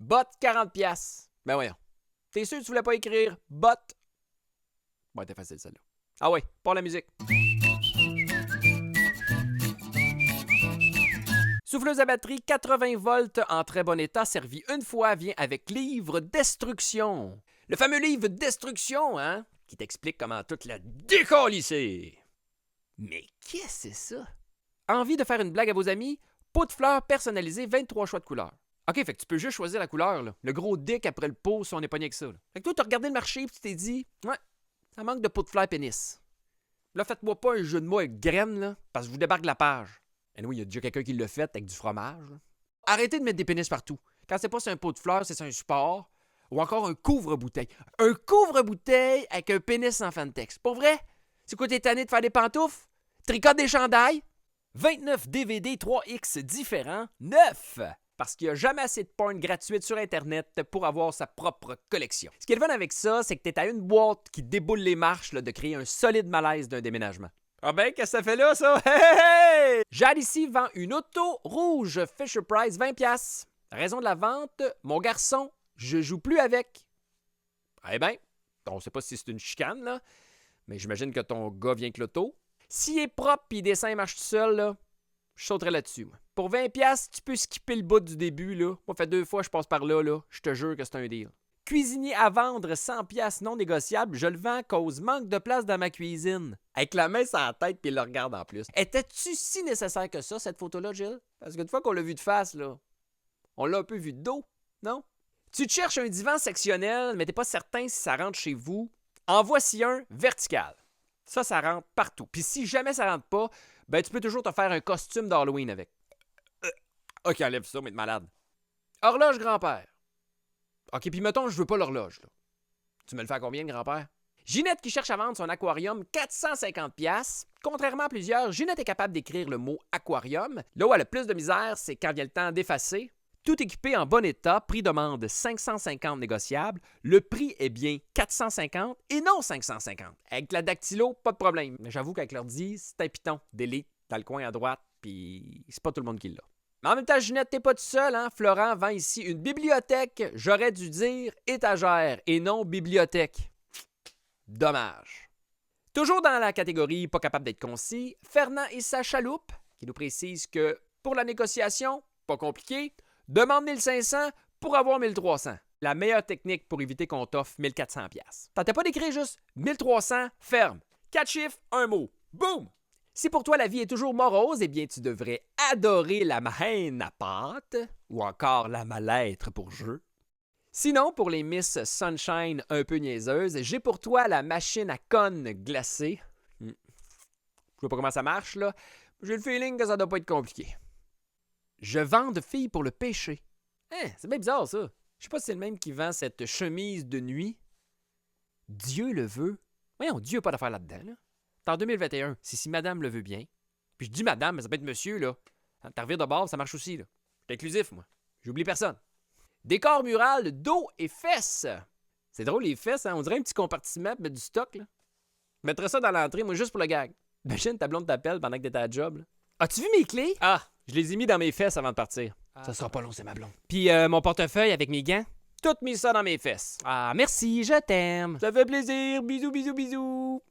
Bot 40$. Ben voyons. T'es sûr que tu voulais pas écrire bot? Bon, t'es facile celle-là. Ah ouais, pour la musique. Souffleuse à batterie 80 volts en très bon état, servi une fois, vient avec livre Destruction. Le fameux livre Destruction, hein? Qui t'explique comment toute la décalisser. Mais qu'est-ce que c'est ça? Envie de faire une blague à vos amis? Pot de fleurs personnalisé, 23 choix de couleurs. OK, fait que tu peux juste choisir la couleur, là. Le gros dick après le pot si on est pogné avec ça. Là. Fait que toi, t'as regardé le marché et tu t'es dit, ouais, ça manque de pot de fleurs pénis. Là, faites-moi pas un jeu de mots avec graines, là, parce que je vous débarque la page. Et oui, il y a déjà quelqu'un qui l'a fait avec du fromage. Là. Arrêtez de mettre des pénis partout. Quand c'est pas sur un pot de fleurs, c'est sur un support. Ou encore un couvre-bouteille. Un couvre-bouteille avec un pénis en fantex. Pour vrai? C'est quoi, t'es tanné de faire des pantoufles? Tricote des chandails? 29 DVD 3X différents, 9! Parce qu'il n'y a jamais assez de porn gratuite sur Internet pour avoir sa propre collection. Ce qui est le fun avec ça, c'est que t'es à une boîte qui déboule les marches là, de créer un solide malaise d'un déménagement. Ah ben, qu'est-ce que ça fait là, ça? Hey, hey! Jade ici vend une auto rouge Fisher Price 20$. Raison de la vente, mon garçon, je joue plus avec. Eh ben, on sait pas si c'est une chicane, là, mais j'imagine que ton gars vient avec l'auto. S'il est propre et il descend et marche tout seul, là, je sauterais là-dessus. Moi. Pour 20$, tu peux skipper le bout du début. Là. Moi, fait 2 fois je passe par là, je te jure que c'est un deal. Cuisinier à vendre 100$ non négociable, je le vends à cause manque de place dans ma cuisine. Avec la main sur la tête puis il le regarde en plus. Étais-tu si nécessaire que ça, cette photo-là, Jill? Parce qu'une fois qu'on l'a vu de face, là, on l'a un peu vu de dos, non? Tu te cherches un divan sectionnel, mais t'es pas certain si ça rentre chez vous. En voici un vertical. Ça rentre partout. Puis si jamais ça rentre pas, ben tu peux toujours te faire un costume d'Halloween avec. OK, enlève ça, mais t'es malade. Horloge grand-père. OK, puis mettons, je veux pas l'horloge. Là. Tu me le fais à combien, grand-père? Ginette qui cherche à vendre son aquarium, 450$. Contrairement à plusieurs, Ginette est capable d'écrire le mot aquarium. Là où elle a plus de misère, c'est quand vient le temps d'effacer. Tout équipé en bon état, prix demande 550 négociable. Le prix est bien 450 et non 550. Avec la dactylo, pas de problème. Mais j'avoue qu'avec l'ordi, c'est un piton. Delete dans le coin à droite, puis c'est pas tout le monde qui l'a. Mais en même temps, Ginette, t'es pas tout seul, hein? Florent vend ici une bibliothèque, j'aurais dû dire étagère et non bibliothèque. Dommage. Toujours dans la catégorie pas capable d'être concis, Fernand et sa chaloupe, qui nous précise que pour la négociation, pas compliqué, demande 1500 pour avoir 1300. La meilleure technique pour éviter qu'on t'offre 1400$. T'as pas d'écrire juste 1300, ferme. 4 chiffres, un mot. Boum! Si pour toi la vie est toujours morose, eh bien tu devrais adorer la haine à pâte ou encore la mal-être pour jeu. Sinon, pour les Miss Sunshine un peu niaiseuses, j'ai pour toi la machine à conne glacée. Je sais pas comment ça marche, là. J'ai le feeling que ça doit pas être compliqué. Je vends de filles pour le péché. Hein, c'est bien bizarre, ça. Je sais pas si c'est le même qui vend cette chemise de nuit. Dieu le veut. Voyons, Dieu n'a pas d'affaire là-dedans, là. C'est en 2021, c'est si madame le veut bien. Puis je dis madame, mais ça peut être monsieur, là. T'as revire de bord, ça marche aussi, là. Je suis inclusif, moi. J'oublie personne. Décor mural, dos et fesses. C'est drôle, les fesses, hein? On dirait un petit compartiment pour mettre du stock, là. Je mettrais ça dans l'entrée, moi, juste pour le gag. Imagine, ta blonde t'appelle pendant que t'es à la job, là. As-tu vu mes clés? Ah, je les ai mis dans mes fesses avant de partir. Ça sera pas long, c'est ma blonde. Puis mon portefeuille avec mes gants, tout mis ça dans mes fesses. Ah, merci, je t'aime. Ça fait plaisir. Bisous, bisous, bisous.